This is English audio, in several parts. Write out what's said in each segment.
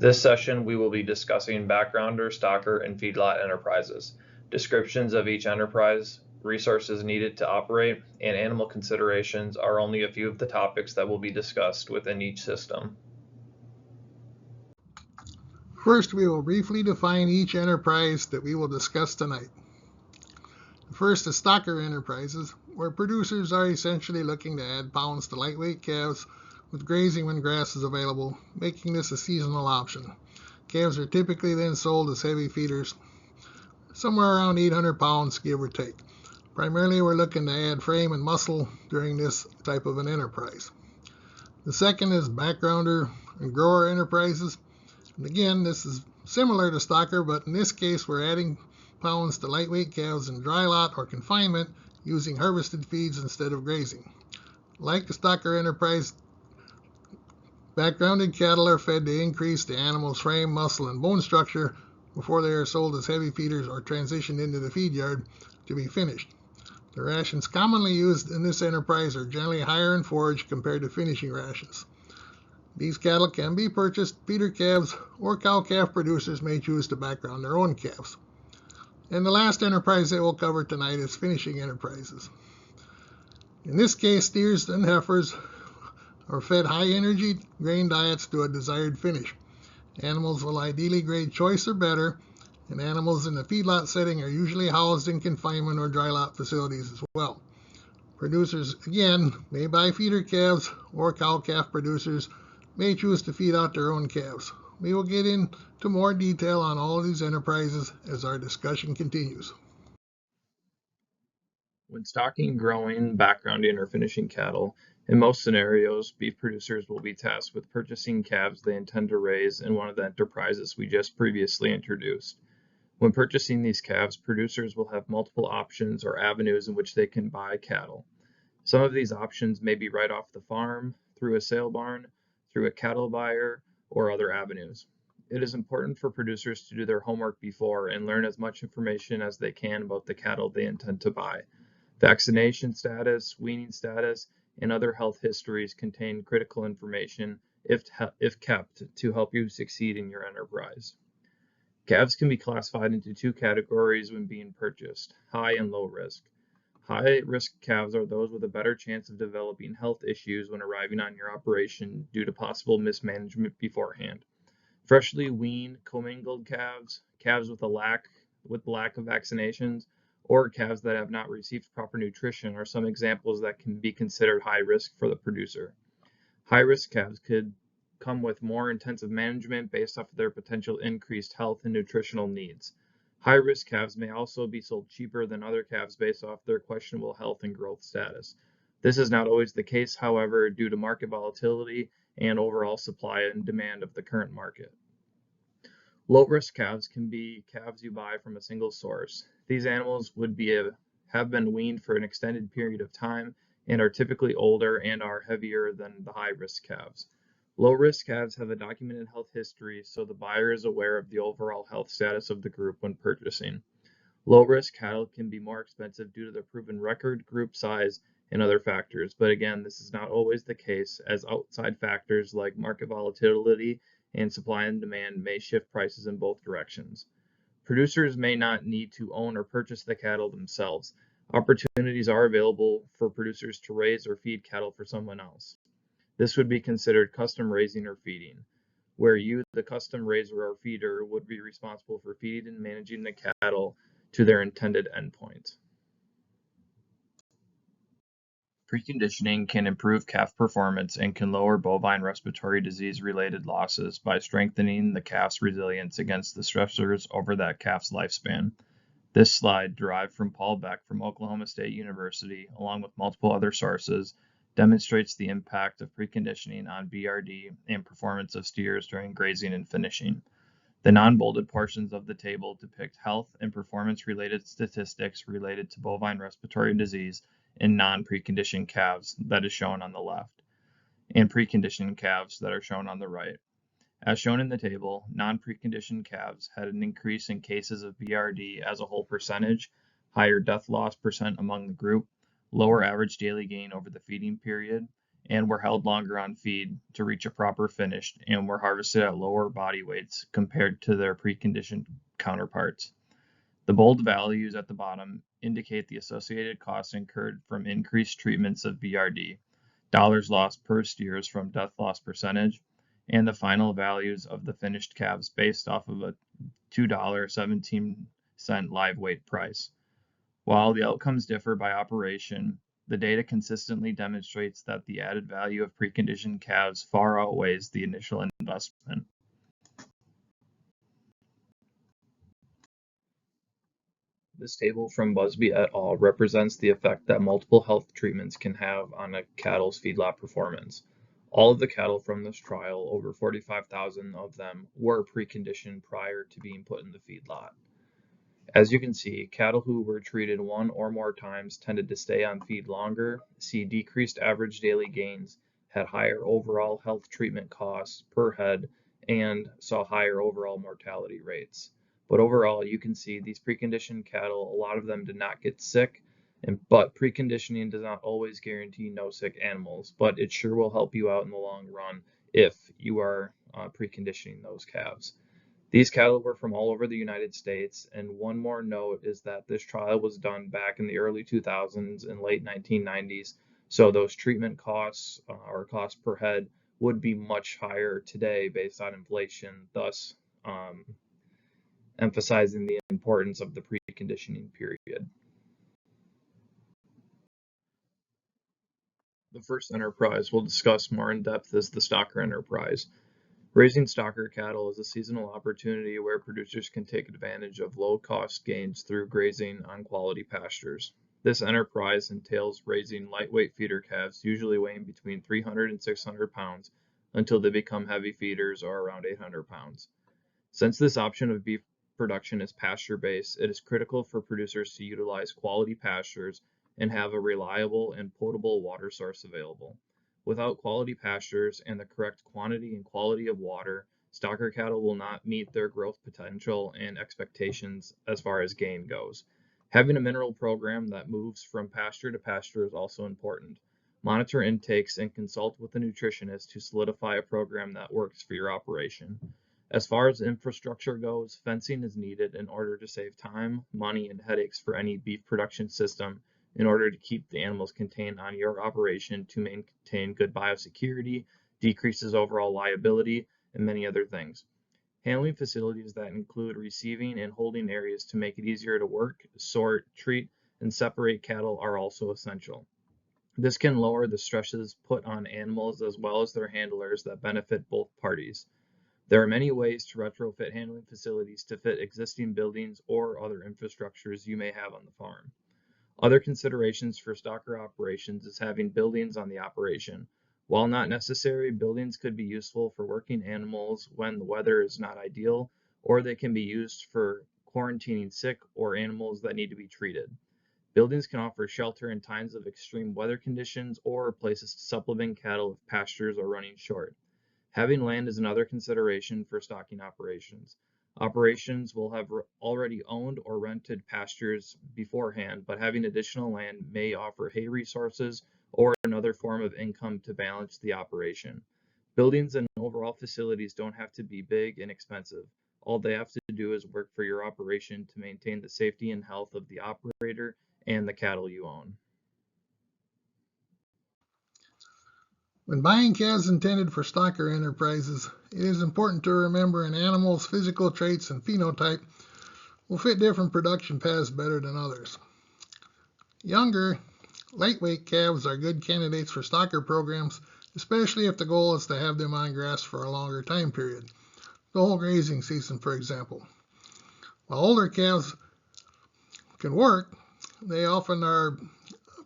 This session we will be discussing backgrounder, stocker, and feedlot enterprises, descriptions of each enterprise, resources needed to operate, and animal considerations are only a few of the topics that will be discussed within each system. First, we will briefly define each enterprise that we will discuss tonight. First is stocker enterprises, where producers are essentially looking to add pounds to lightweight calves with grazing when grass is available, making this a seasonal option. Calves are typically then sold as heavy feeders, somewhere around 800 pounds, give or take. Primarily, we're looking to add frame and muscle during this type of an enterprise. The second is backgrounder and grower enterprises. And again, this is similar to stocker, but in this case, we're adding pounds to lightweight calves in dry lot or confinement using harvested feeds instead of grazing. Like the stocker enterprise, backgrounded cattle are fed to increase the animal's frame, muscle, and bone structure before they are sold as heavy feeders or transitioned into the feed yard to be finished. The rations commonly used in this enterprise are generally higher in forage compared to finishing rations. These cattle can be purchased feeder calves, or cow-calf producers may choose to background their own calves. And the last enterprise that we'll cover tonight is finishing enterprises. In this case, steers and heifers are fed high-energy grain diets to a desired finish. Animals will ideally grade choice or better, and animals in the feedlot setting are usually housed in confinement or dry lot facilities as well. Producers, again, may buy feeder calves, or cow-calf producers may choose to feed out their own calves. We will get into more detail on all of these enterprises as our discussion continues. When stocking, growing, backgrounding, or finishing cattle, in most scenarios, beef producers will be tasked with purchasing calves they intend to raise in one of the enterprises we just previously introduced. When purchasing these calves, producers will have multiple options or avenues in which they can buy cattle. Some of these options may be right off the farm, through a sale barn, through a cattle buyer, or other avenues. It is important for producers to do their homework before and learn as much information as they can about the cattle they intend to buy. Vaccination status, weaning status, and other health histories contain critical information if kept to help you succeed in your enterprise. Calves can be classified into two categories when being purchased: high and low risk. High-risk calves are those with a better chance of developing health issues when arriving on your operation due to possible mismanagement beforehand. Freshly weaned, commingled calves, calves with lack of vaccinations, or calves that have not received proper nutrition are some examples that can be considered high risk for the producer. High-risk calves could come with more intensive management based off of their potential increased health and nutritional needs. High-risk calves may also be sold cheaper than other calves based off their questionable health and growth status. This is not always the case, however, due to market volatility and overall supply and demand of the current market. Low-risk calves can be calves you buy from a single source. These animals have been weaned for an extended period of time and are typically older and are heavier than the high-risk calves. Low-risk calves have a documented health history, so the buyer is aware of the overall health status of the group when purchasing. Low-risk cattle can be more expensive due to their proven record, group size, and other factors, but again, this is not always the case, as outside factors like market volatility and supply and demand may shift prices in both directions. Producers may not need to own or purchase the cattle themselves. Opportunities are available for producers to raise or feed cattle for someone else. This would be considered custom raising or feeding, where you, the custom raiser or feeder, would be responsible for feeding and managing the cattle to their intended endpoint. Preconditioning can improve calf performance and can lower bovine respiratory disease-related losses by strengthening the calf's resilience against the stressors over that calf's lifespan. This slide, derived from Paul Beck from Oklahoma State University, along with multiple other sources, demonstrates the impact of preconditioning on BRD and performance of steers during grazing and finishing. The non-bolded portions of the table depict health and performance-related statistics related to bovine respiratory disease in non-preconditioned calves, that is shown on the left, and preconditioned calves that are shown on the right. As shown in the table, non-preconditioned calves had an increase in cases of BRD as a whole percentage, higher death loss percent among the group, lower average daily gain over the feeding period, and were held longer on feed to reach a proper finish and were harvested at lower body weights compared to their preconditioned counterparts. The bold values at the bottom indicate the associated costs incurred from increased treatments of BRD, dollars lost per steers from death loss percentage, and the final values of the finished calves based off of a $2.17 live weight price. While the outcomes differ by operation, the data consistently demonstrates that the added value of preconditioned calves far outweighs the initial investment. This table from Busby et al. Represents the effect that multiple health treatments can have on a cattle's feedlot performance. All of the cattle from this trial, over 45,000 of them, were preconditioned prior to being put in the feedlot. As you can see, cattle who were treated one or more times tended to stay on feed longer, see decreased average daily gains, had higher overall health treatment costs per head, and saw higher overall mortality rates. But overall, you can see these preconditioned cattle, a lot of them did not get sick, but preconditioning does not always guarantee no sick animals, but it sure will help you out in the long run if you are preconditioning those calves. These cattle were from all over the United States, and one more note is that this trial was done back in the early 2000s and late 1990s, so those treatment costs or cost per head would be much higher today based on inflation, thus emphasizing the importance of the preconditioning period. The first enterprise we'll discuss more in depth is the stocker enterprise. Raising stocker cattle is a seasonal opportunity where producers can take advantage of low-cost gains through grazing on quality pastures. This enterprise entails raising lightweight feeder calves, usually weighing between 300 and 600 pounds, until they become heavy feeders or around 800 pounds. Since this option of beef production is pasture-based, it is critical for producers to utilize quality pastures and have a reliable and potable water source available. Without quality pastures and the correct quantity and quality of water, stocker cattle will not meet their growth potential and expectations as far as gain goes. Having a mineral program that moves from pasture to pasture is also important. Monitor intakes and consult with a nutritionist to solidify a program that works for your operation. As far as infrastructure goes, fencing is needed in order to save time, money, and headaches for any beef production system in order to keep the animals contained on your operation to maintain good biosecurity, decreases overall liability, and many other things. Handling facilities that include receiving and holding areas to make it easier to work, sort, treat, and separate cattle are also essential. This can lower the stresses put on animals as well as their handlers that benefit both parties. There are many ways to retrofit handling facilities to fit existing buildings or other infrastructures you may have on the farm. Other considerations for stocker operations is having buildings on the operation. While not necessary, buildings could be useful for working animals when the weather is not ideal, or they can be used for quarantining sick or animals that need to be treated. Buildings can offer shelter in times of extreme weather conditions or places to supplement cattle if pastures are running short. Having land is another consideration for stocking operations. Operations will have already owned or rented pastures beforehand, but having additional land may offer hay resources or another form of income to balance the operation. Buildings and overall facilities don't have to be big and expensive. All they have to do is work for your operation to maintain the safety and health of the operator and the cattle you own. When buying calves intended for stocker enterprises, it is important to remember an animal's physical traits and phenotype will fit different production paths better than others. Younger, lightweight calves are good candidates for stocker programs, especially if the goal is to have them on grass for a longer time period, the whole grazing season, for example. While older calves can work, they often are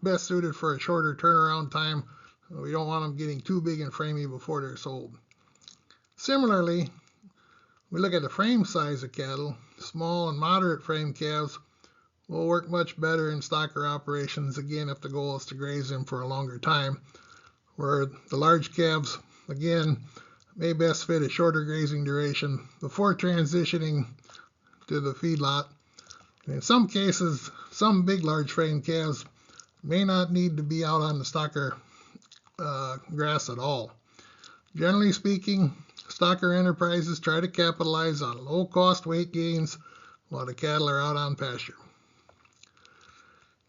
best suited for a shorter turnaround time. We don't want them getting too big and framey before they're sold. Similarly, we look at the frame size of cattle. Small and moderate frame calves will work much better in stocker operations, again, if the goal is to graze them for a longer time, where the large calves, again, may best fit a shorter grazing duration before transitioning to the feedlot. In some cases, some big large frame calves may not need to be out on the stocker grass at all. Generally speaking, stocker enterprises try to capitalize on low-cost weight gains while the cattle are out on pasture.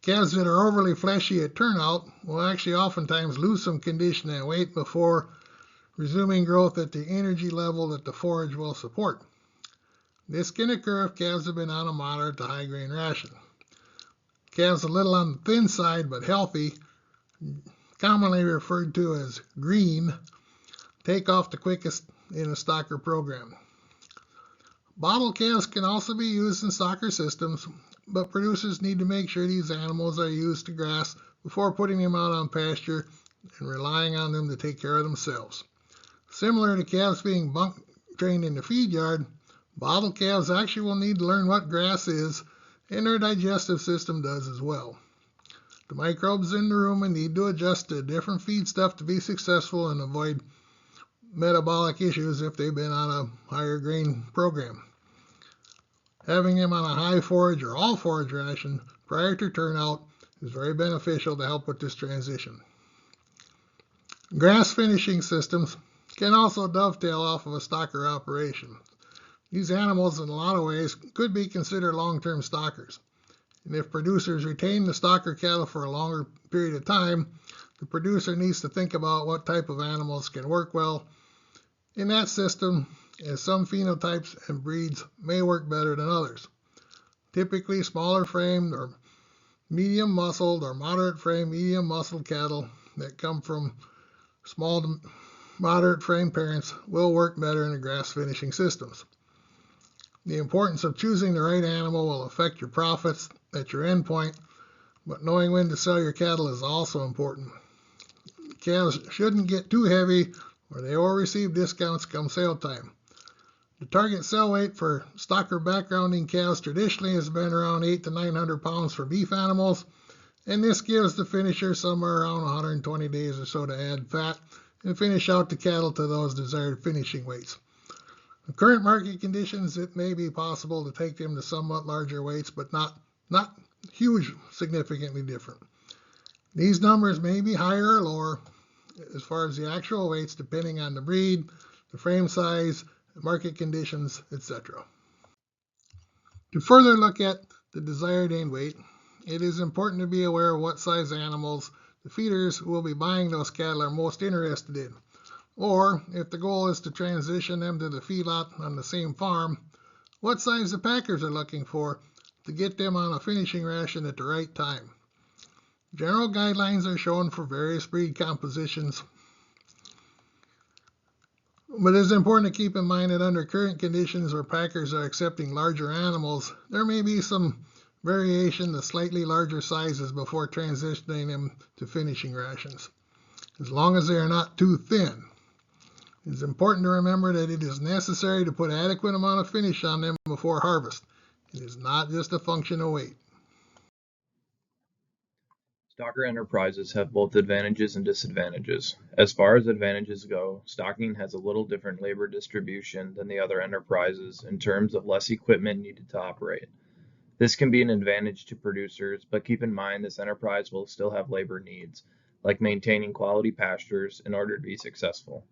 Calves that are overly fleshy at turnout will actually oftentimes lose some condition and weight before resuming growth at the energy level that the forage will support. This can occur if calves have been on a moderate to high grain ration. Calves a little on the thin side but healthy, commonly referred to as green, take off the quickest in a stocker program. Bottle calves can also be used in stocker systems, but producers need to make sure these animals are used to grass before putting them out on pasture and relying on them to take care of themselves. Similar to calves being bunk trained in the feed yard, bottle calves actually will need to learn what grass is, and their digestive system does as well. The microbes in the rumen need to adjust to different feed stuff to be successful and avoid metabolic issues if they've been on a higher grain program. Having them on a high forage or all forage ration prior to turnout is very beneficial to help with this transition. Grass finishing systems can also dovetail off of a stocker operation. These animals in a lot of ways could be considered long-term stockers. And if producers retain the stocker cattle for a longer period of time, the producer needs to think about what type of animals can work well in that system, as some phenotypes and breeds may work better than others. Typically, smaller framed or medium muscled or moderate frame, medium muscled cattle that come from small to moderate frame parents will work better in the grass finishing systems. The importance of choosing the right animal will affect your profits at your end point, but knowing when to sell your cattle is also important. Calves shouldn't get too heavy or they will receive discounts come sale time. The target sell weight for stocker backgrounding calves traditionally has been around 800 to 900 pounds for beef animals, and this gives the finisher somewhere around 120 days or so to add fat and finish out the cattle to those desired finishing weights. In current market conditions, it may be possible to take them to somewhat larger weights, but not huge, significantly different. These numbers may be higher or lower as far as the actual weights, depending on the breed, the frame size, the market conditions, etc. To further look at the desired end weight, it is important to be aware of what size animals the feeders who will be buying those cattle are most interested in, or if the goal is to transition them to the feedlot on the same farm, what size the packers are looking for to get them on a finishing ration at the right time. General guidelines are shown for various breed compositions, but it is important to keep in mind that under current conditions where packers are accepting larger animals, there may be some variation to slightly larger sizes before transitioning them to finishing rations, as long as they are not too thin. It is important to remember that it is necessary to put adequate amount of finish on them before harvest. It is not just a function of weight. Stocker enterprises have both advantages and disadvantages. As far as advantages go, stocking has a little different labor distribution than the other enterprises in terms of less equipment needed to operate. This can be an advantage to producers, but keep in mind this enterprise will still have labor needs, like maintaining quality pastures in order to be successful.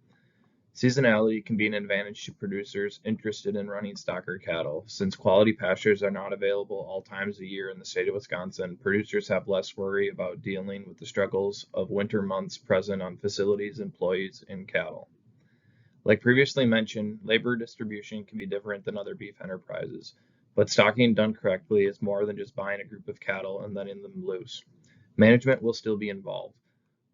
Seasonality can be an advantage to producers interested in running stocker cattle. Since quality pastures are not available all times of year in the state of Wisconsin, producers have less worry about dealing with the struggles of winter months present on facilities, employees, and cattle. Like previously mentioned, labor distribution can be different than other beef enterprises, but stocking done correctly is more than just buying a group of cattle and letting them loose. Management will still be involved.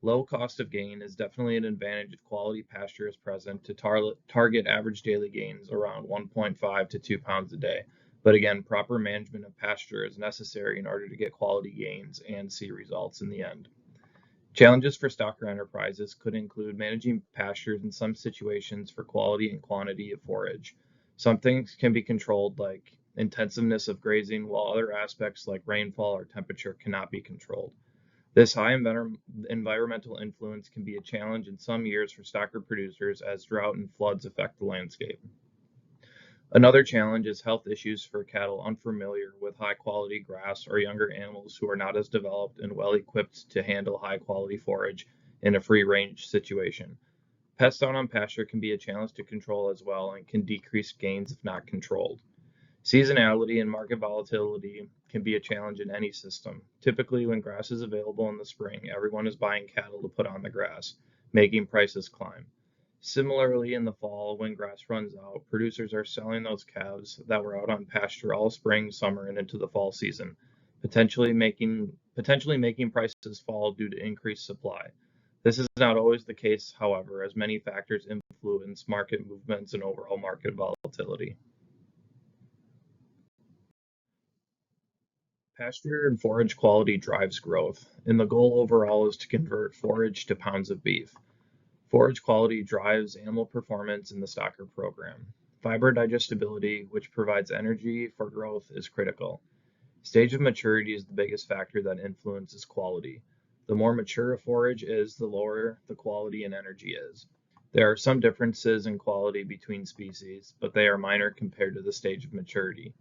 Low cost of gain is definitely an advantage if quality pasture is present to target average daily gains around 1.5 to 2 pounds a day. But again, proper management of pasture is necessary in order to get quality gains and see results in the end. Challenges for stocker enterprises could include managing pastures in some situations for quality and quantity of forage. Some things can be controlled, like intensiveness of grazing, while other aspects like rainfall or temperature cannot be controlled. This high environmental influence can be a challenge in some years for stocker producers as drought and floods affect the landscape. Another challenge is health issues for cattle unfamiliar with high quality grass or younger animals who are not as developed and well equipped to handle high quality forage in a free-range situation. Pests out on pasture can be a challenge to control as well and can decrease gains if not controlled. Seasonality and market volatility can be a challenge in any system. Typically, when grass is available in the spring, everyone is buying cattle to put on the grass, making prices climb. Similarly, in the fall, when grass runs out, producers are selling those calves that were out on pasture all spring, summer, and into the fall season, potentially making prices fall due to increased supply. This is not always the case, however, as many factors influence market movements and overall market volatility. Pasture and forage quality drives growth, and the goal overall is to convert forage to pounds of beef. Forage quality drives animal performance in the stocker program. Fiber digestibility, which provides energy for growth, is critical. Stage of maturity is the biggest factor that influences quality. The more mature a forage is, the lower the quality and energy is. There are some differences in quality between species, but they are minor compared to the stage of maturity.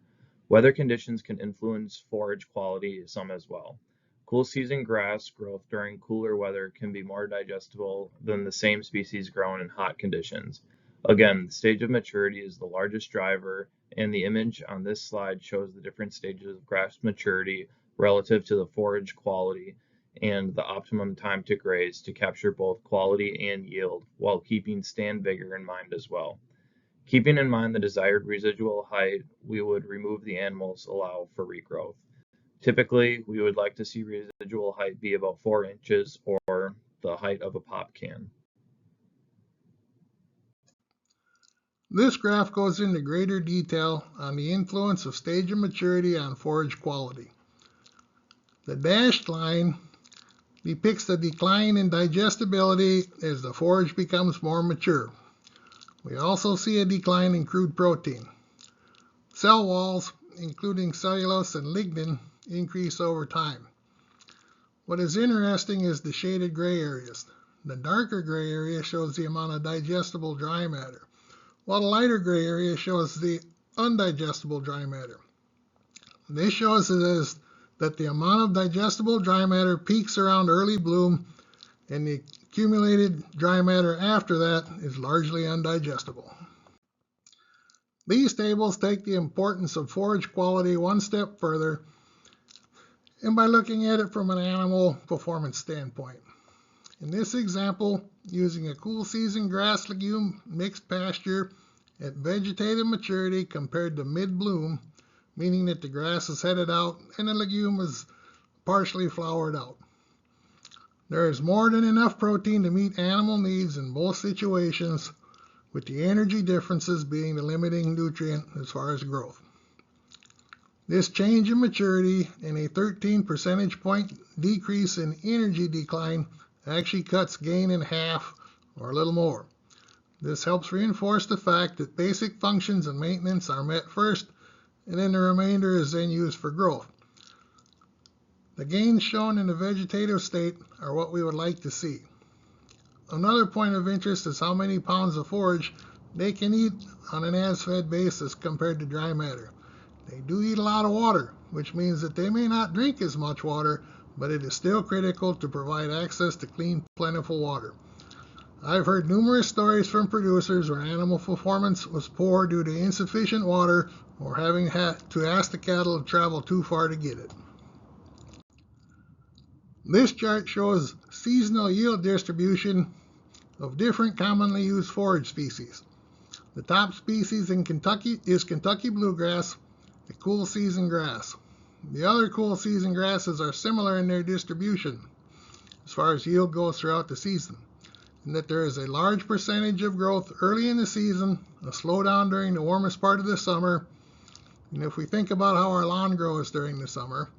Weather conditions can influence forage quality some as well. Cool season grass growth during cooler weather can be more digestible than the same species grown in hot conditions. Again, the stage of maturity is the largest driver, and the image on this slide shows the different stages of grass maturity relative to the forage quality and the optimum time to graze to capture both quality and yield while keeping stand vigor in mind as well. Keeping in mind the desired residual height, we would remove the animals, allow for regrowth. Typically, we would like to see residual height be about 4 inches or the height of a pop can. This graph goes into greater detail on the influence of stage of maturity on forage quality. The dashed line depicts the decline in digestibility as the forage becomes more mature. We also see a decline in crude protein. Cell walls, including cellulose and lignin, increase over time. What is interesting is the shaded gray areas. The darker gray area shows the amount of digestible dry matter, while the lighter gray area shows the undigestible dry matter. This shows us that the amount of digestible dry matter peaks around early bloom, and the accumulated dry matter after that is largely undigestible. These tables take the importance of forage quality one step further, and by looking at it from an animal performance standpoint. In this example, using a cool season grass legume mixed pasture at vegetative maturity compared to mid-bloom, meaning that the grass is headed out and the legume is partially flowered out. There is more than enough protein to meet animal needs in both situations, with the energy differences being the limiting nutrient as far as growth. This change in maturity and a 13 percentage point decrease in energy decline actually cuts gain in half or a little more. This helps reinforce the fact that basic functions and maintenance are met first, and then the remainder is then used for growth. The gains shown in the vegetative state are what we would like to see. Another point of interest is how many pounds of forage they can eat on an as-fed basis compared to dry matter. They do eat a lot of water, which means that they may not drink as much water, but it is still critical to provide access to clean, plentiful water. I've heard numerous stories from producers where animal performance was poor due to insufficient water or having to ask the cattle to travel too far to get it. This chart shows seasonal yield distribution of different commonly used forage species. The top species in Kentucky is Kentucky bluegrass, a cool season grass. The other cool season grasses are similar in their distribution as far as yield goes throughout the season, and that there is a large percentage of growth early in the season, a slowdown during the warmest part of the summer, and if we think about how our lawn grows during the summer,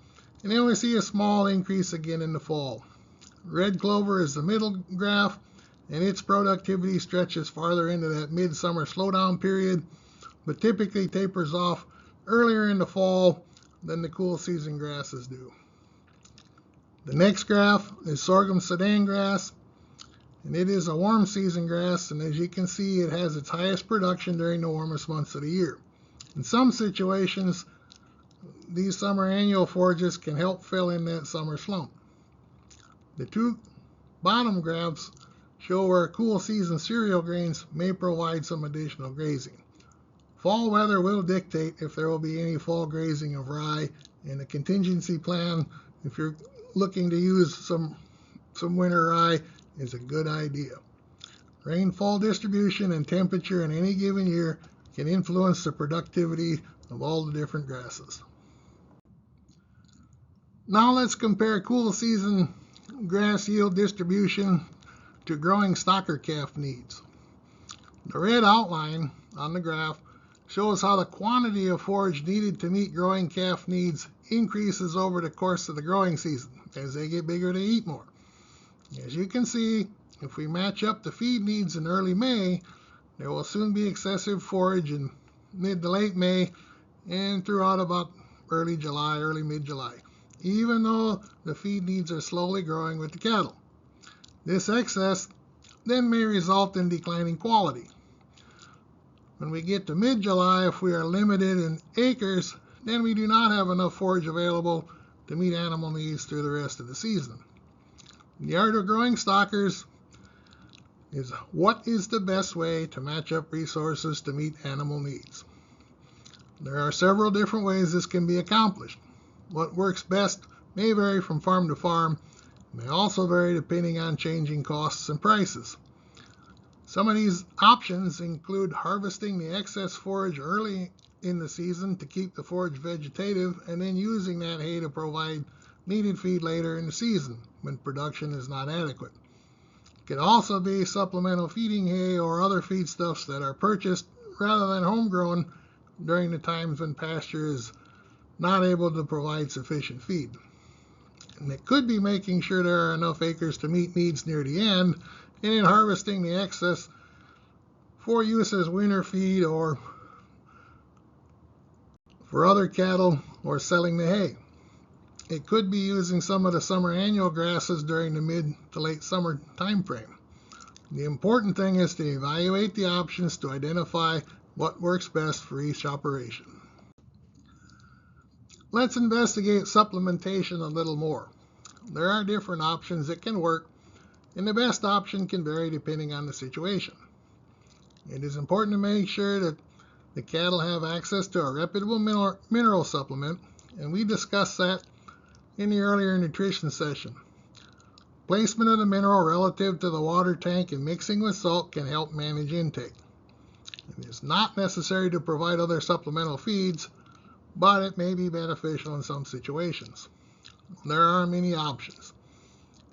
and then we see a small increase again in the fall. Red clover is the middle graph, and its productivity stretches farther into that midsummer slowdown period, but typically tapers off earlier in the fall than the cool season grasses do. The next graph is sorghum sudan grass, and it is a warm season grass, and as you can see, it has its highest production during the warmest months of the year. In some situations, these summer annual forages can help fill in that summer slump. The two bottom graphs show where cool season cereal grains may provide some additional grazing. Fall weather will dictate if there will be any fall grazing of rye, and a contingency plan, if you're looking to use some winter rye, is a good idea. Rainfall distribution and temperature in any given year can influence the productivity of all the different grasses. Now let's compare cool season grass yield distribution to growing stocker calf needs. The red outline on the graph shows how the quantity of forage needed to meet growing calf needs increases over the course of the growing season. As they get bigger, they eat more. As you can see, if we match up the feed needs in early May, there will soon be excessive forage in mid to late May and throughout about early mid-July, even though the feed needs are slowly growing with the cattle. This excess then may result in declining quality. When we get to mid-July, if we are limited in acres, then we do not have enough forage available to meet animal needs through the rest of the season. The art of growing stockers is what is the best way to match up resources to meet animal needs. There are several different ways this can be accomplished. What works best may vary from farm to farm, may also vary depending on changing costs and prices. Some of these options include harvesting the excess forage early in the season to keep the forage vegetative, and then using that hay to provide needed feed later in the season when production is not adequate. It can also be supplemental feeding hay or other feedstuffs that are purchased rather than homegrown during the times when pasture is not able to provide sufficient feed. And it could be making sure there are enough acres to meet needs near the end, and in harvesting the excess for use as winter feed or for other cattle, or selling the hay. It could be using some of the summer annual grasses during the mid to late summer time frame. The important thing is to evaluate the options to identify what works best for each operation. Let's investigate supplementation a little more. There are different options that can work, and the best option can vary depending on the situation. It is important to make sure that the cattle have access to a reputable mineral supplement, and we discussed that in the earlier nutrition session. Placement of the mineral relative to the water tank and mixing with salt can help manage intake. It is not necessary to provide other supplemental feeds, but it may be beneficial in some situations. There are many options.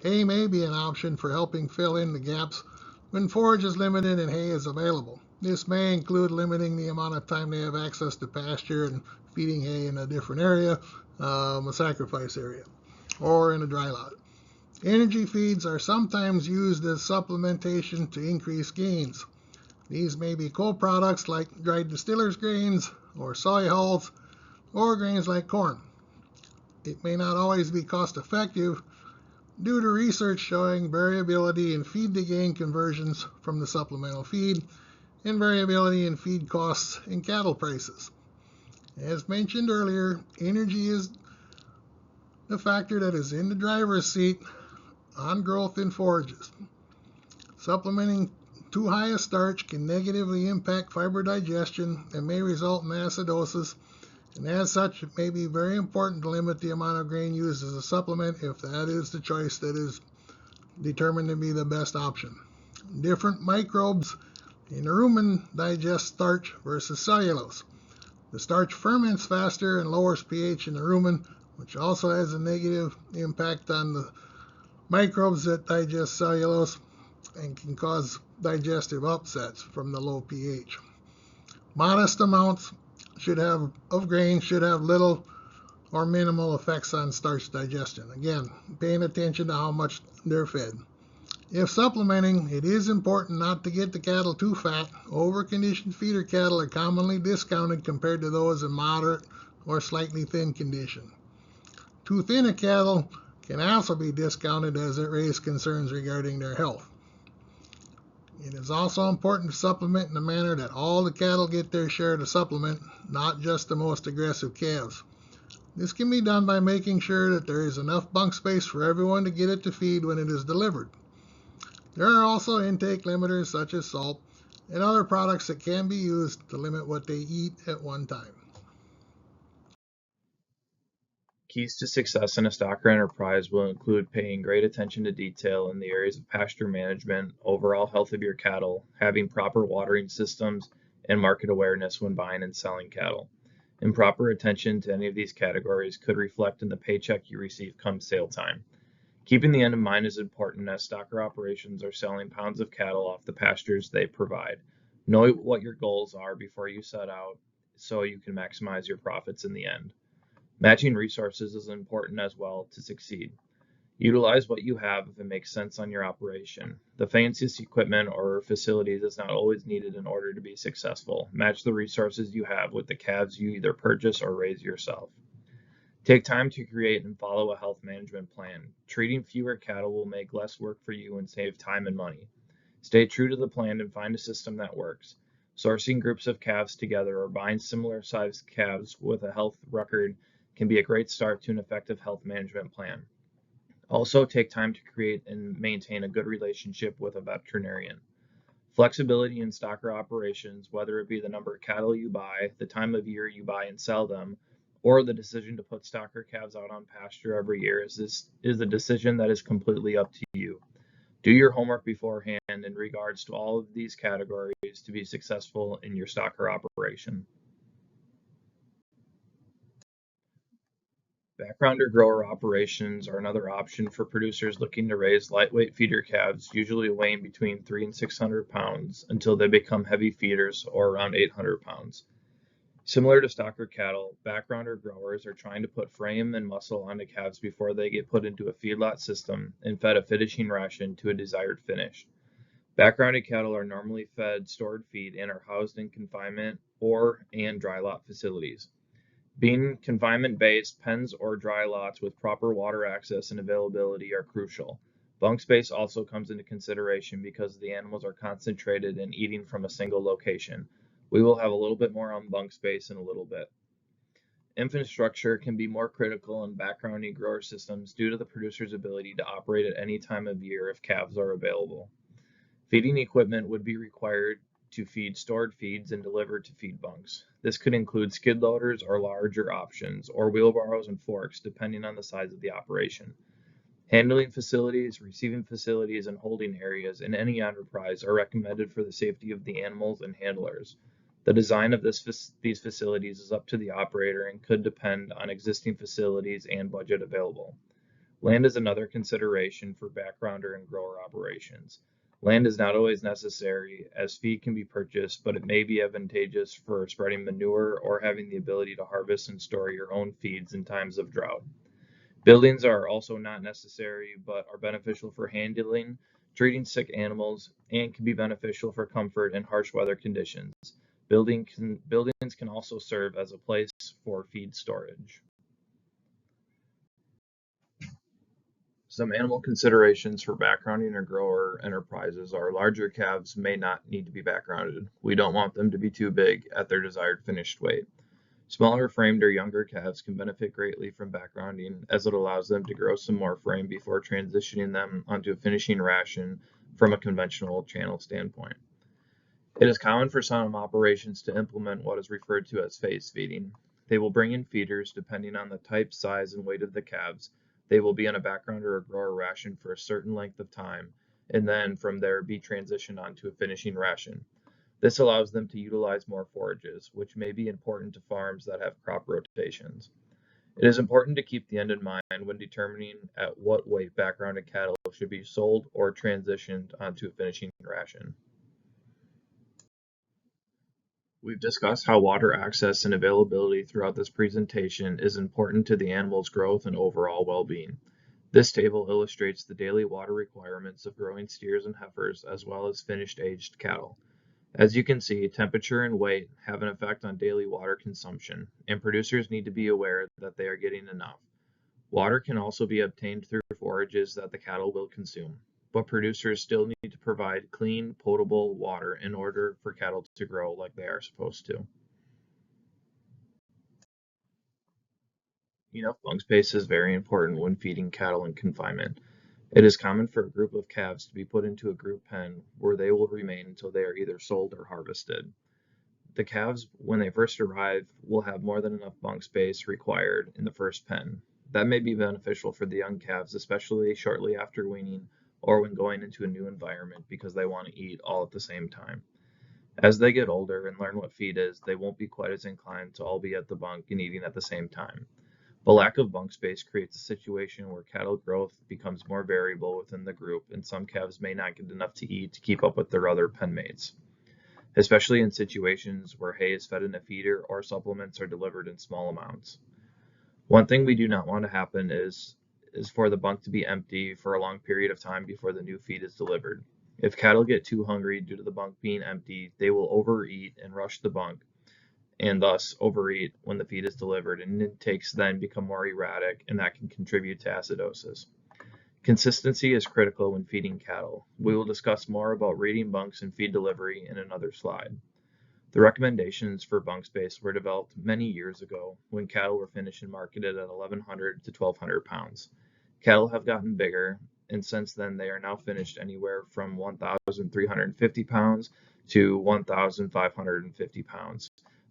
Hay may be an option for helping fill in the gaps when forage is limited and hay is available. This may include limiting the amount of time they have access to pasture and feeding hay in a different area, a sacrifice area, or in a dry lot. Energy feeds are sometimes used as supplementation to increase gains. These may be co-products like dried distillers grains or soy hulls, or grains like corn. It may not always be cost effective due to research showing variability in feed to gain conversions from the supplemental feed and variability in feed costs and cattle prices. As mentioned earlier, energy is the factor that is in the driver's seat on growth in forages. Supplementing too high a starch can negatively impact fiber digestion and may result in acidosis, and as such, it may be very important to limit the amount of grain used as a supplement if that is the choice that is determined to be the best option. Different microbes in the rumen digest starch versus cellulose. The starch ferments faster and lowers pH in the rumen, which also has a negative impact on the microbes that digest cellulose and can cause digestive upsets from the low pH. Modest amounts of grain should have little or minimal effects on starch digestion. Again, paying attention to how much they're fed. If supplementing, it is important not to get the cattle too fat. Over-conditioned feeder cattle are commonly discounted compared to those in moderate or slightly thin condition. Too thin a cattle can also be discounted as it raises concerns regarding their health. It is also important to supplement in a manner that all the cattle get their share of the supplement, not just the most aggressive calves. This can be done by making sure that there is enough bunk space for everyone to get it to feed when it is delivered. There are also intake limiters such as salt and other products that can be used to limit what they eat at one time. Keys to success in a stocker enterprise will include paying great attention to detail in the areas of pasture management, overall health of your cattle, having proper watering systems, and market awareness when buying and selling cattle. Improper attention to any of these categories could reflect in the paycheck you receive come sale time. Keeping the end in mind is important as stocker operations are selling pounds of cattle off the pastures they provide. Know what your goals are before you set out so you can maximize your profits in the end. Matching resources is important as well to succeed. Utilize what you have if it makes sense on your operation. The fanciest equipment or facilities is not always needed in order to be successful. Match the resources you have with the calves you either purchase or raise yourself. Take time to create and follow a health management plan. Treating fewer cattle will make less work for you and save time and money. Stay true to the plan and find a system that works. Sourcing groups of calves together or buying similar sized calves with a health record can be a great start to an effective health management plan. Also, take time to create and maintain a good relationship with a veterinarian. Flexibility in stocker operations, whether it be the number of cattle you buy, the time of year you buy and sell them, or the decision to put stocker calves out on pasture every year, is a decision that is completely up to you. Do your homework beforehand in regards to all of these categories to be successful in your stocker operation. Backgrounder grower operations are another option for producers looking to raise lightweight feeder calves, usually weighing between 300 and 600 pounds, until they become heavy feeders or around 800 pounds. Similar to stocker cattle, backgrounder growers are trying to put frame and muscle onto calves before they get put into a feedlot system and fed a finishing ration to a desired finish. Backgrounded cattle are normally fed stored feed and are housed in confinement or and dry lot facilities. Being confinement-based, pens or dry lots with proper water access and availability are crucial. Bunk space also comes into consideration because the animals are concentrated and eating from a single location. We will have a little bit more on bunk space in a little bit. Infrastructure can be more critical in backgrounding grower systems due to the producer's ability to operate at any time of year if calves are available. Feeding equipment would be required to feed stored feeds and deliver to feed bunks. This could include skid loaders or larger options, or wheelbarrows and forks, depending on the size of the operation. Handling facilities, receiving facilities, and holding areas in any enterprise are recommended for the safety of the animals and handlers. The design of these facilities is up to the operator and could depend on existing facilities and budget available. Land is another consideration for backgrounder and grower operations. Land is not always necessary, as feed can be purchased, but it may be advantageous for spreading manure or having the ability to harvest and store your own feeds in times of drought. Buildings are also not necessary, but are beneficial for handling, treating sick animals, and can be beneficial for comfort in harsh weather conditions. Buildings can also serve as a place for feed storage. Some animal considerations for backgrounding or grower enterprises are larger calves may not need to be backgrounded. We don't want them to be too big at their desired finished weight. Smaller framed or younger calves can benefit greatly from backgrounding as it allows them to grow some more frame before transitioning them onto a finishing ration from a conventional channel standpoint. It is common for some operations to implement what is referred to as phase feeding. They will bring in feeders depending on the type, size, and weight of the calves. They will be on a backgrounder or grower ration for a certain length of time, and then from there be transitioned onto a finishing ration. This allows them to utilize more forages, which may be important to farms that have crop rotations. It is important to keep the end in mind when determining at what weight backgrounded cattle should be sold or transitioned onto a finishing ration. We've discussed how water access and availability throughout this presentation is important to the animal's growth and overall well-being. This table illustrates the daily water requirements of growing steers and heifers as well as finished aged cattle. As you can see, temperature and weight have an effect on daily water consumption, and producers need to be aware that they are getting enough. Water can also be obtained through forages that the cattle will consume, but producers still need to provide clean, potable water in order for cattle to grow like they are supposed to. Enough bunk space is very important when feeding cattle in confinement. It is common for a group of calves to be put into a group pen where they will remain until they are either sold or harvested. The calves, when they first arrive, will have more than enough bunk space required in the first pen. That may be beneficial for the young calves, especially shortly after weaning or when going into a new environment because they want to eat all at the same time. As they get older and learn what feed is, they won't be quite as inclined to all be at the bunk and eating at the same time. The lack of bunk space creates a situation where cattle growth becomes more variable within the group, and some calves may not get enough to eat to keep up with their other pen mates, especially in situations where hay is fed in a feeder or supplements are delivered in small amounts. One thing we do not want to happen is for the bunk to be empty for a long period of time before the new feed is delivered. If cattle get too hungry due to the bunk being empty, they will overeat and rush the bunk, and thus overeat when the feed is delivered, and intakes then become more erratic, and that can contribute to acidosis. Consistency is critical when feeding cattle. We will discuss more about rating bunks and feed delivery in another slide. The recommendations for bunk space were developed many years ago when cattle were finished and marketed at 1,100 to 1,200 pounds. Cattle have gotten bigger, and since then they are now finished anywhere from 1,350 pounds to 1,550 pounds,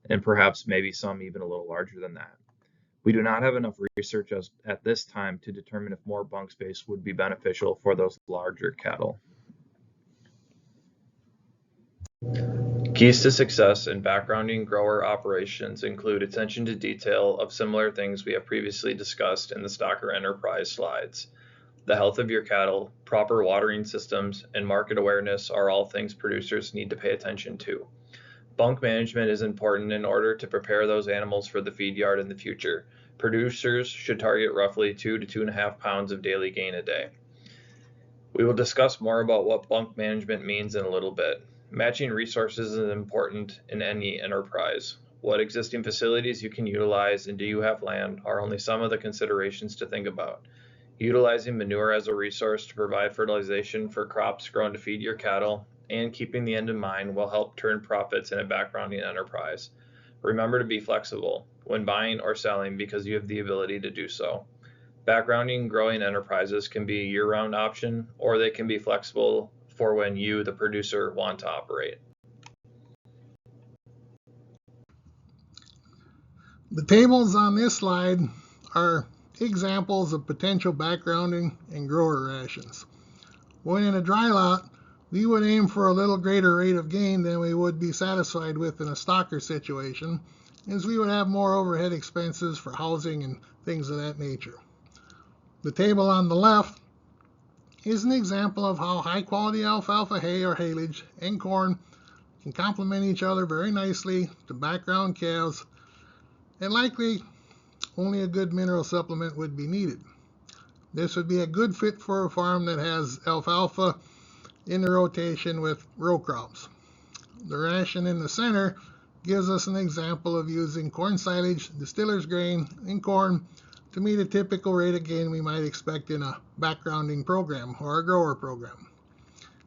and perhaps maybe some even a little larger than that. We do not have enough research at this time to determine if more bunk space would be beneficial for those larger cattle. Keys to success in backgrounding grower operations include attention to detail of similar things we have previously discussed in the Stocker Enterprise slides. The health of your cattle, proper watering systems, and market awareness are all things producers need to pay attention to. Bunk management is important in order to prepare those animals for the feed yard in the future. Producers should target roughly 2 to 2.5 pounds of daily gain a day. We will discuss more about what bunk management means in a little bit. Matching resources is important in any enterprise. What existing facilities you can utilize and do you have land are only some of the considerations to think about. Utilizing manure as a resource to provide fertilization for crops grown to feed your cattle and keeping the end in mind will help turn profits in a backgrounding enterprise. Remember to be flexible when buying or selling because you have the ability to do so. Backgrounding growing enterprises can be a year-round option, or they can be flexible for when you, the producer, want to operate. The tables on this slide are examples of potential backgrounding and grower rations. When in a dry lot, we would aim for a little greater rate of gain than we would be satisfied with in a stocker situation, as we would have more overhead expenses for housing and things of that nature. The table on the left is an example of how high quality alfalfa hay or haylage and corn can complement each other very nicely to background calves, and likely only a good mineral supplement would be needed. This would be a good fit for a farm that has alfalfa in the rotation with row crops. The ration in the center gives us an example of using corn silage, distiller's grain, and corn to meet a typical rate of gain we might expect in a backgrounding program or a grower program.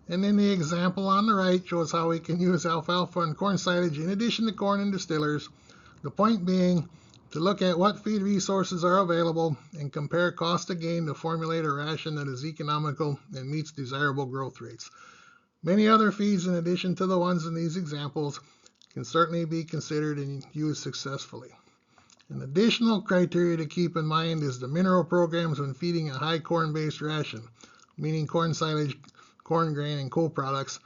And then the example on the right shows how we can use alfalfa and corn silage in addition to corn and distillers. The point being to look at what feed resources are available and compare cost to gain to formulate a ration that is economical and meets desirable growth rates. Many other feeds in addition to the ones in these examples can certainly be considered and used successfully. An additional criteria to keep in mind is the mineral programs when feeding a high corn-based ration, meaning corn silage, corn grain, and co-products.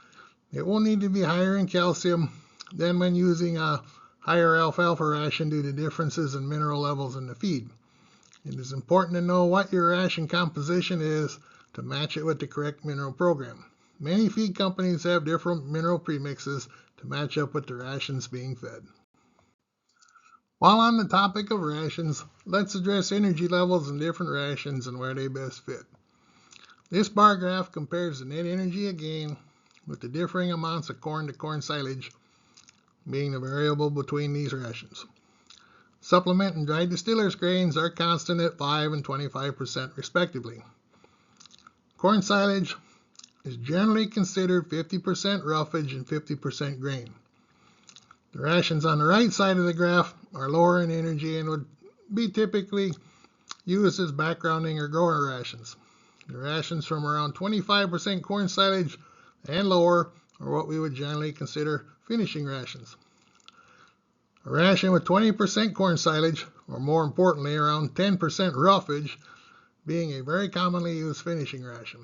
It will need to be higher in calcium than when using a higher alfalfa ration due to differences in mineral levels in the feed. It is important to know what your ration composition is to match it with the correct mineral program. Many feed companies have different mineral premixes to match up with the rations being fed. While on the topic of rations, let's address energy levels in different rations and where they best fit. This bar graph compares the net energy of gain with the differing amounts of corn to corn silage being the variable between these rations. Supplement and dried distillers grains are constant at 5 and 25% respectively. Corn silage is generally considered 50% roughage and 50% grain. The rations on the right side of the graph are lower in energy and would be typically used as backgrounding or grower rations. The rations from around 25% corn silage and lower are what we would generally consider finishing rations. A ration with 20% corn silage, or more importantly around 10% roughage, being a very commonly used finishing ration.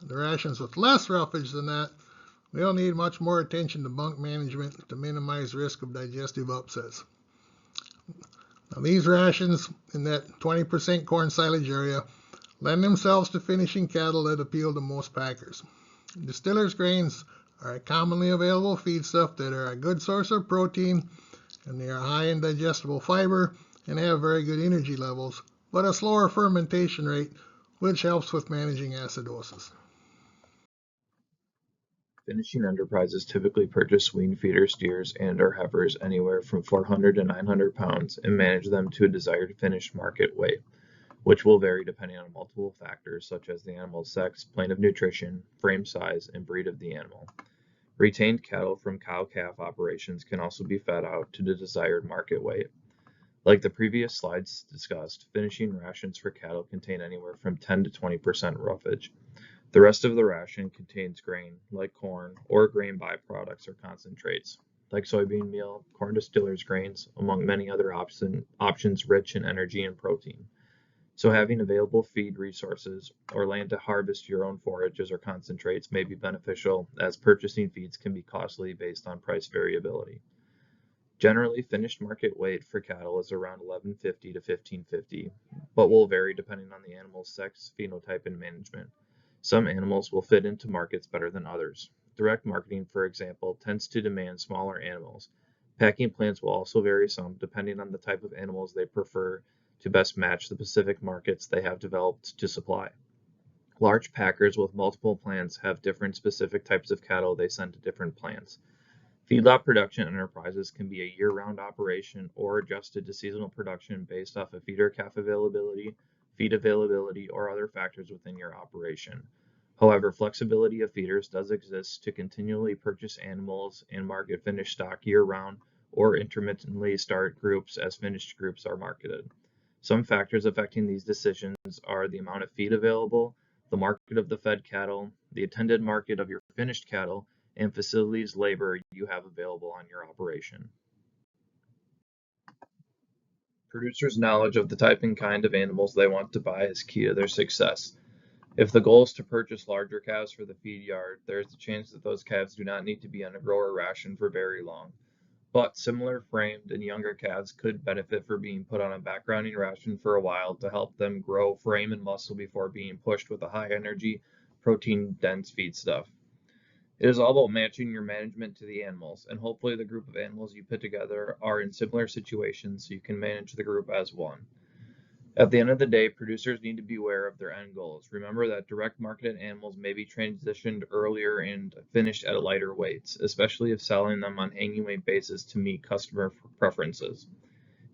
The rations with less roughage than that will need much more attention to bunk management to minimize risk of digestive upsets. Now, these rations in that 20% corn silage area lend themselves to finishing cattle that appeal to most packers. Distillers grains are a commonly available feedstuff that are a good source of protein, and they are high in digestible fiber and have very good energy levels, but a slower fermentation rate, which helps with managing acidosis. Finishing enterprises typically purchase wean feeder steers and/or heifers anywhere from 400 to 900 pounds and manage them to a desired finished market weight, which will vary depending on multiple factors such as the animal's sex, plane of nutrition, frame size, and breed of the animal. Retained cattle from cow-calf operations can also be fed out to the desired market weight. Like the previous slides discussed, finishing rations for cattle contain anywhere from 10 to 20% roughage. The rest of the ration contains grain, like corn, or grain byproducts or concentrates, like soybean meal, corn distillers grains, among many other options rich in energy and protein. So having available feed resources or land to harvest your own forages or concentrates may be beneficial, as purchasing feeds can be costly based on price variability. Generally, finished market weight for cattle is around 1150 to 1550, but will vary depending on the animal's sex, phenotype, and management. Some animals will fit into markets better than others. Direct marketing, for example, tends to demand smaller animals. Packing plants will also vary some, depending on the type of animals they prefer to best match the specific markets they have developed to supply. Large packers with multiple plants have different specific types of cattle they send to different plants. Feedlot production enterprises can be a year-round operation or adjusted to seasonal production based off of feeder calf availability, feed availability, or other factors within your operation. However, flexibility of feeders does exist to continually purchase animals and market finished stock year-round or intermittently start groups as finished groups are marketed. Some factors affecting these decisions are the amount of feed available, the market of the fed cattle, the intended market of your finished cattle, and facilities labor you have available on your operation. Producers' knowledge of the type and kind of animals they want to buy is key to their success. If the goal is to purchase larger calves for the feed yard, there is a chance that those calves do not need to be on a grower ration for very long. But similar framed and younger calves could benefit from being put on a backgrounding ration for a while to help them grow frame and muscle before being pushed with a high energy, protein dense feed stuff. It is all about matching your management to the animals, and hopefully the group of animals you put together are in similar situations so you can manage the group as one. At the end of the day, producers need to be aware of their end goals. Remember that direct marketed animals may be transitioned earlier and finished at lighter weights, especially if selling them on hanging weight basis to meet customer preferences.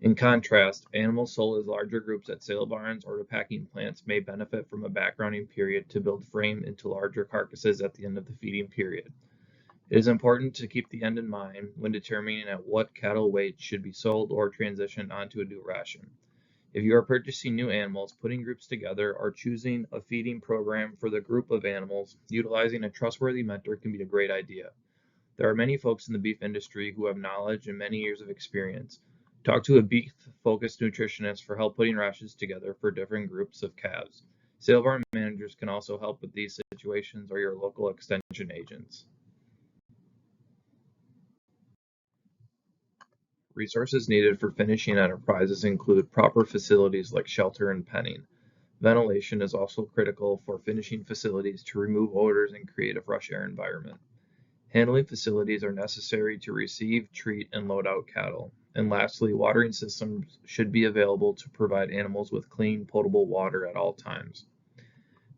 In contrast, animals sold as larger groups at sale barns or to packing plants may benefit from a backgrounding period to build frame into larger carcasses at the end of the feeding period. It is important to keep the end in mind when determining at what cattle weight should be sold or transitioned onto a new ration. If you are purchasing new animals, putting groups together, or choosing a feeding program for the group of animals, utilizing a trustworthy mentor can be a great idea. There are many folks in the beef industry who have knowledge and many years of experience. Talk to a beef-focused nutritionist for help putting rations together for different groups of calves. Sale barn managers can also help with these situations, or your local extension agents. Resources needed for finishing enterprises include proper facilities like shelter and penning. Ventilation is also critical for finishing facilities to remove odors and create a fresh air environment. Handling facilities are necessary to receive, treat, and load out cattle. And lastly, watering systems should be available to provide animals with clean, potable water at all times.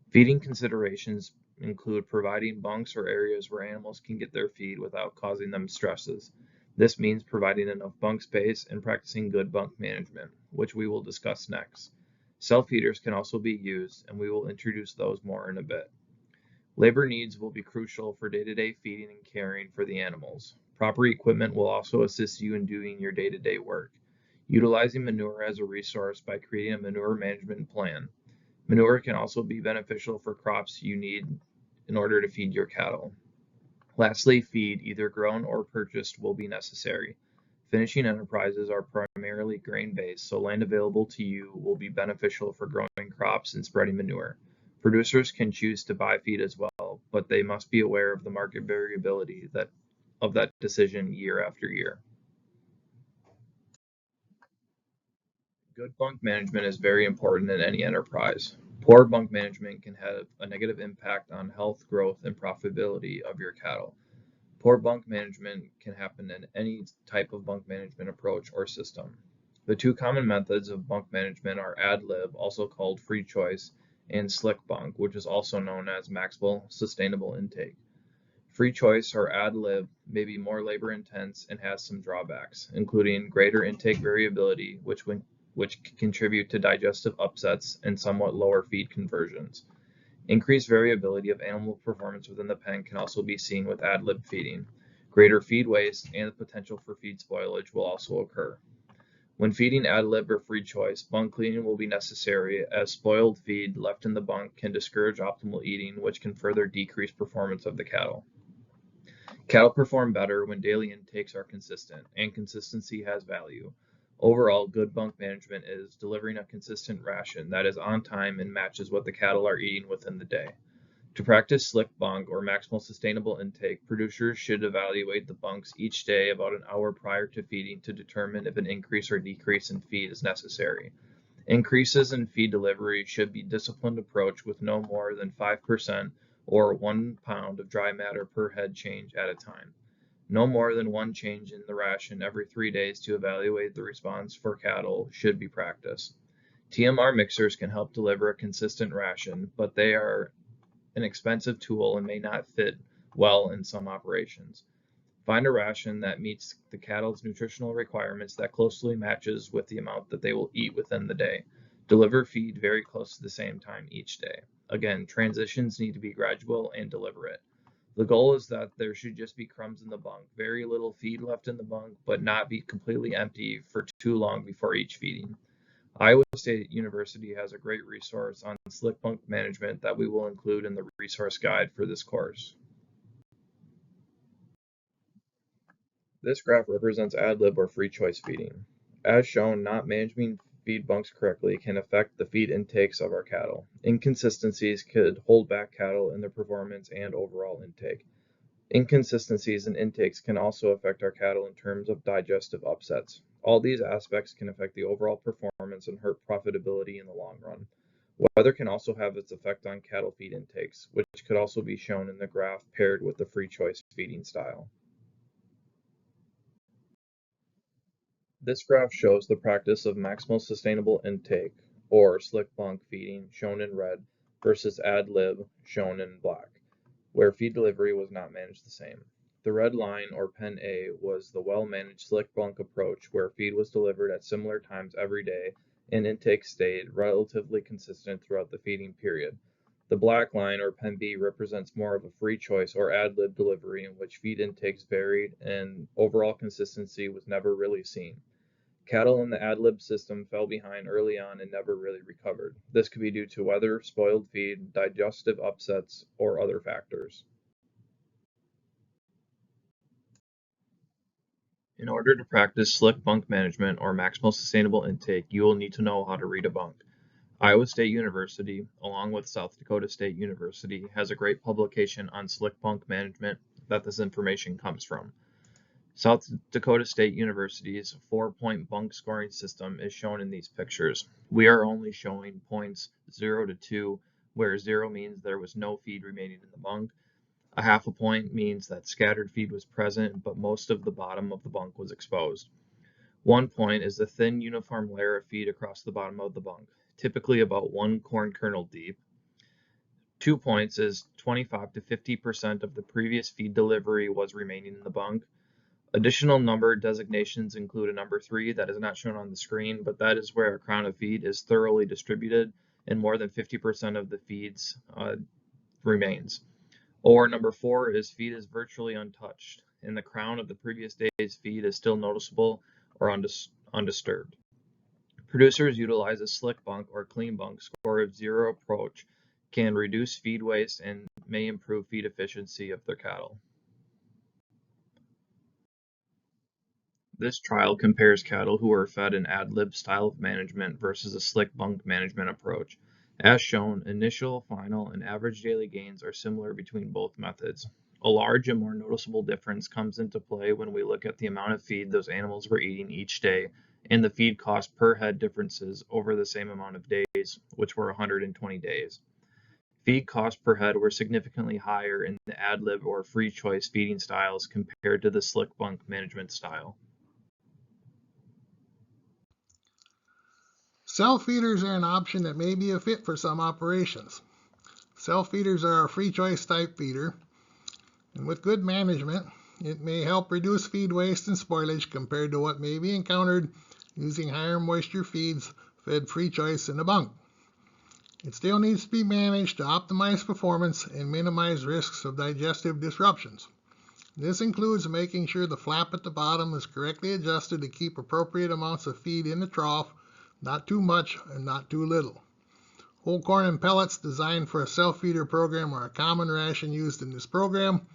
Feeding considerations include providing bunks or areas where animals can get their feed without causing them stresses. This means providing enough bunk space and practicing good bunk management, which we will discuss next. Self-feeders can also be used, and we will introduce those more in a bit. Labor needs will be crucial for day-to-day feeding and caring for the animals. Proper equipment will also assist you in doing your day-to-day work. Utilizing manure as a resource by creating a manure management plan. Manure can also be beneficial for crops you need in order to feed your cattle. Lastly, feed, either grown or purchased, will be necessary. Finishing enterprises are primarily grain-based, so land available to you will be beneficial for growing crops and spreading manure. Producers can choose to buy feed as well, but they must be aware of the market variability of that decision year after year. Good bunk management is very important in any enterprise. Poor bunk management can have a negative impact on health, growth, and profitability of your cattle. Poor bunk management can happen in any type of bunk management approach or system. The two common methods of bunk management are ad lib, also called free choice, and slick bunk, which is also known as maximal sustainable intake. Free choice or ad lib may be more labor intense and has some drawbacks, including greater intake variability, which can contribute to digestive upsets and somewhat lower feed conversions. Increased variability of animal performance within the pen can also be seen with ad lib feeding. Greater feed waste and the potential for feed spoilage will also occur. When feeding ad lib or free choice, bunk cleaning will be necessary, as spoiled feed left in the bunk can discourage optimal eating, which can further decrease performance of the cattle. Cattle perform better when daily intakes are consistent, and consistency has value. Overall, good bunk management is delivering a consistent ration that is on time and matches what the cattle are eating within the day. To practice slick bunk or maximal sustainable intake, producers should evaluate the bunks each day about an hour prior to feeding to determine if an increase or decrease in feed is necessary. Increases in feed delivery should be a disciplined approach with no more than 5% or 1 pound of dry matter per head change at a time. No more than one change in the ration every 3 days to evaluate the response for cattle should be practiced. TMR mixers can help deliver a consistent ration, but they are an expensive tool and may not fit well in some operations. Find a ration that meets the cattle's nutritional requirements that closely matches with the amount that they will eat within the day. Deliver feed very close to the same time each day. Again, transitions need to be gradual and deliberate. The goal is that there should just be crumbs in the bunk, very little feed left in the bunk, but not be completely empty for too long before each feeding. Iowa State University has a great resource on slick bunk management that we will include in the resource guide for this course. This graph represents ad lib or free choice feeding. As shown, not managing feed bunks correctly can affect the feed intakes of our cattle. Inconsistencies could hold back cattle in their performance and overall intake. Inconsistencies in intakes can also affect our cattle in terms of digestive upsets. All these aspects can affect the overall performance and hurt profitability in the long run. Weather can also have its effect on cattle feed intakes, which could also be shown in the graph paired with the free choice feeding style. This graph shows the practice of maximal sustainable intake, or slick bunk feeding, shown in red, versus ad lib, shown in black, where feed delivery was not managed the same. The red line, or pen A, was the well-managed slick bunk approach, where feed was delivered at similar times every day and intake stayed relatively consistent throughout the feeding period. The black line, or pen B, represents more of a free choice or ad lib delivery in which feed intakes varied and overall consistency was never really seen. Cattle in the ad lib system fell behind early on and never really recovered. This could be due to weather, spoiled feed, digestive upsets, or other factors. In order to practice slick bunk management or maximal sustainable intake, you will need to know how to read a bunk. Iowa State University, along with South Dakota State University, has a great publication on slick bunk management that this information comes from. South Dakota State University's 4-point bunk scoring system is shown in these pictures. We are only showing points 0 to 2, where 0 means there was no feed remaining in the bunk. A half a point means that scattered feed was present, but most of the bottom of the bunk was exposed. 1 point is the thin uniform layer of feed across the bottom of the bunk, typically about 1 corn kernel deep. 2 points is 25 to 50% of the previous feed delivery was remaining in the bunk. Additional number designations include a number 3 that is not shown on the screen, but that is where a crown of feed is thoroughly distributed and more than 50% of the feeds remains. Or number 4 is feed is virtually untouched, and the crown of the previous day's feed is still noticeable or undisturbed. Producers utilize a slick bunk or clean bunk score of 0 approach can reduce feed waste and may improve feed efficiency of their cattle. This trial compares cattle who are fed an ad-lib style of management versus a slick bunk management approach. As shown, initial, final, and average daily gains are similar between both methods. A large and more noticeable difference comes into play when we look at the amount of feed those animals were eating each day and the feed cost per head differences over the same amount of days, which were 120 days. Feed costs per head were significantly higher in the ad-lib or free choice feeding styles compared to the slick bunk management style. Self-feeders are an option that may be a fit for some operations. Self-feeders are a free choice type feeder, and with good management, it may help reduce feed waste and spoilage compared to what may be encountered using higher moisture feeds fed free choice in a bunk. It still needs to be managed to optimize performance and minimize risks of digestive disruptions. This includes making sure the flap at the bottom is correctly adjusted to keep appropriate amounts of feed in the trough, not too much and not too little. Whole corn and pellets designed for a self-feeder program are a common ration used in this program.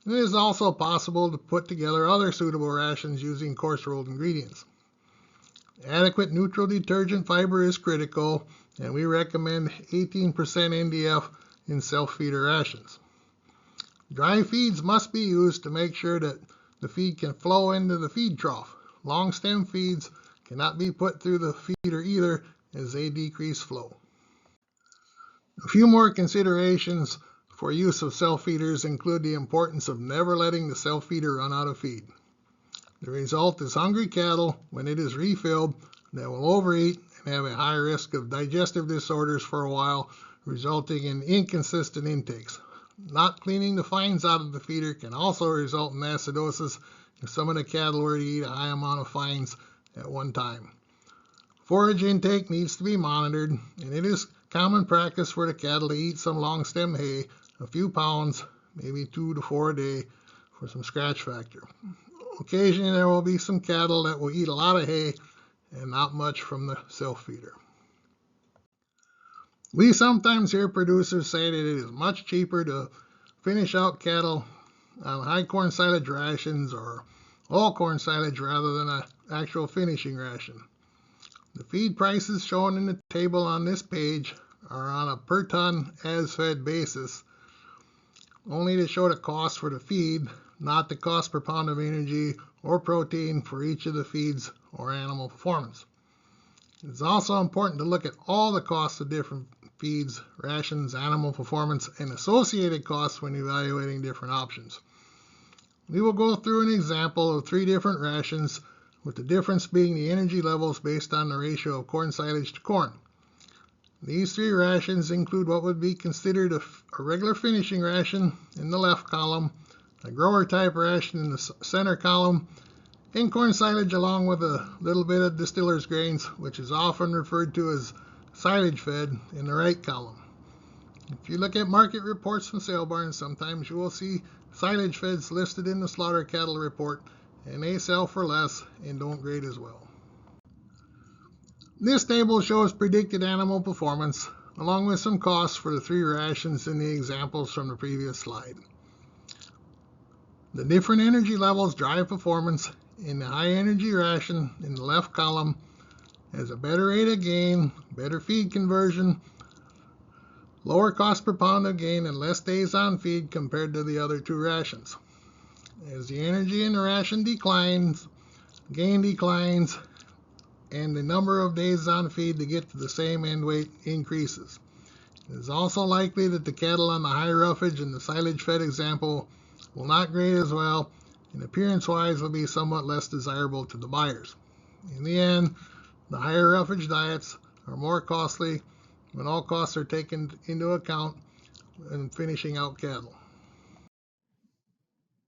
It is also possible to put together other suitable rations using coarse rolled ingredients. Adequate neutral detergent fiber is critical, and we recommend 18% NDF in self-feeder rations. Dry feeds must be used to make sure that the feed can flow into the feed trough. Long stem feeds cannot be put through the feeder either, as they decrease flow. A few more considerations for use of self-feeders include the importance of never letting the self-feeder run out of feed. The result is hungry cattle when it is refilled that will overeat and have a high risk of digestive disorders for a while, resulting in inconsistent intakes. Not cleaning the fines out of the feeder can also result in acidosis if some of the cattle were to eat a high amount of fines at one time. Forage intake needs to be monitored, and it is common practice for the cattle to eat some long stem hay, a few pounds, maybe 2 to 4 a day, for some scratch factor. Occasionally there will be some cattle that will eat a lot of hay and not much from the self-feeder. We sometimes hear producers say that it is much cheaper to finish out cattle on high corn silage rations or all corn silage rather than an actual finishing ration. The feed prices shown in the table on this page are on a per ton as fed basis, only to show the cost for the feed, not the cost per pound of energy or protein for each of the feeds or animal performance. It's also important to look at all the costs of different feeds, rations, animal performance, and associated costs when evaluating different options. We will go through an example of 3 different rations, with the difference being the energy levels based on the ratio of corn silage to corn. These 3 rations include what would be considered a regular finishing ration in the left column, a grower type ration in the center column, and corn silage along with a little bit of distiller's grains, which is often referred to as silage fed, in the right column. If you look at market reports from sale barns, sometimes you will see silage feds listed in the slaughter cattle report, and they sell for less and don't grade as well. This table shows predicted animal performance, along with some costs for the 3 rations in the examples from the previous slide. The different energy levels drive performance, and the high energy ration in the left column has a better rate of gain, better feed conversion, lower cost per pound of gain, and less days on feed compared to the other 2 rations. As the energy in the ration declines, gain declines, and the number of days on feed to get to the same end weight increases. It is also likely that the cattle on the high roughage in the silage fed example will not grade as well, and appearance-wise will be somewhat less desirable to the buyers. In the end, the higher roughage diets are more costly when all costs are taken into account when finishing out cattle.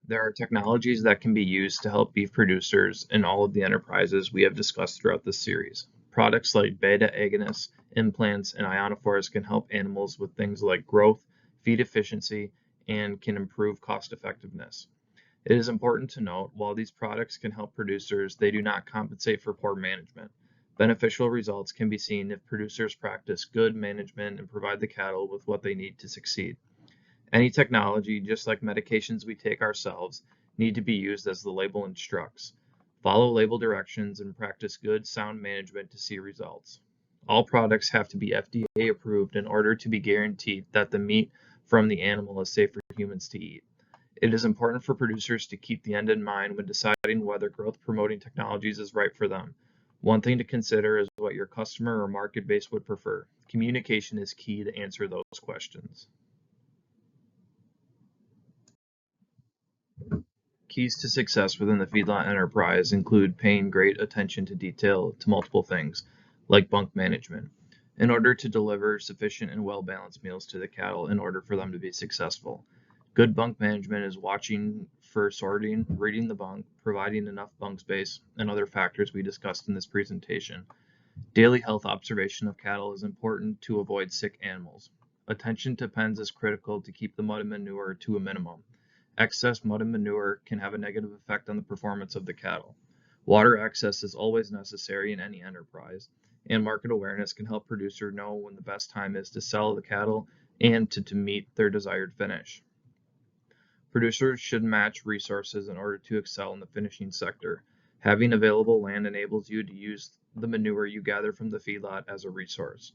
There are technologies that can be used to help beef producers in all of the enterprises we have discussed throughout this series. Products like beta agonists, implants, and ionophores can help animals with things like growth, feed efficiency, and can improve cost effectiveness. It is important to note, while these products can help producers, they do not compensate for poor management. Beneficial results can be seen if producers practice good management and provide the cattle with what they need to succeed. Any technology, just like medications we take ourselves, need to be used as the label instructs. Follow label directions and practice good, sound management to see results. All products have to be FDA approved in order to be guaranteed that the meat from the animal is safe for humans to eat. It is important for producers to keep the end in mind when deciding whether growth promoting technologies is right for them. One thing to consider is what your customer or market base would prefer. Communication is key to answer those questions. Keys to success within the feedlot enterprise include paying great attention to detail to multiple things, like bunk management, in order to deliver sufficient and well-balanced meals to the cattle in order for them to be successful. Good bunk management is watching for sorting, reading the bunk, providing enough bunk space, and other factors we discussed in this presentation. Daily health observation of cattle is important to avoid sick animals. Attention to pens is critical to keep the mud and manure to a minimum. Excess mud and manure can have a negative effect on the performance of the cattle. Water access is always necessary in any enterprise, and market awareness can help producers know when the best time is to sell the cattle and to meet their desired finish. Producers should match resources in order to excel in the finishing sector. Having available land enables you to use the manure you gather from the feedlot as a resource.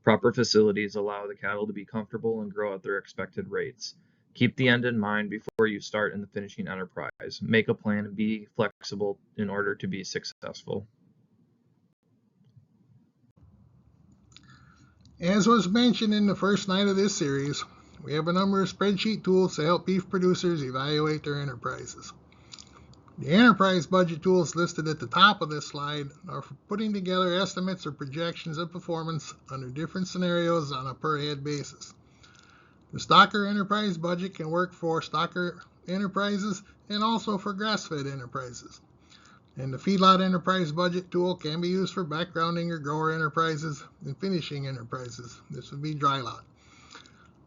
Proper facilities allow the cattle to be comfortable and grow at their expected rates. Keep the end in mind before you start in the finishing enterprise. Make a plan and be flexible in order to be successful. As was mentioned in the first night of this series, we have a number of spreadsheet tools to help beef producers evaluate their enterprises. The enterprise budget tools listed at the top of this slide are for putting together estimates or projections of performance under different scenarios on a per head basis. The stocker enterprise budget can work for stocker enterprises and also for grass-fed enterprises. And the feedlot enterprise budget tool can be used for backgrounding or grower enterprises and finishing enterprises. This would be dry lot.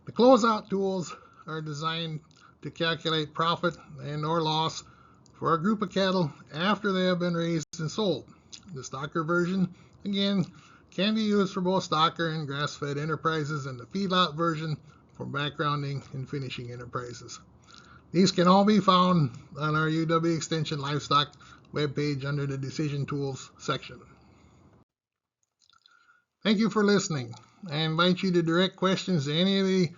The closeout tools are designed to calculate profit and or loss for a group of cattle after they have been raised and sold. The stocker version, again, can be used for both stocker and grass-fed enterprises, and the feedlot version for backgrounding and finishing enterprises. These can all be found on our UW Extension Livestock webpage under the Decision Tools section. Thank you for listening. I invite you to direct questions to any of the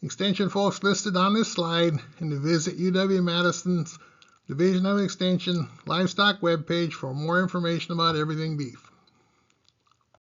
Extension folks listed on this slide and to visit UW-Madison's Division of Extension Livestock webpage for more information about everything beef.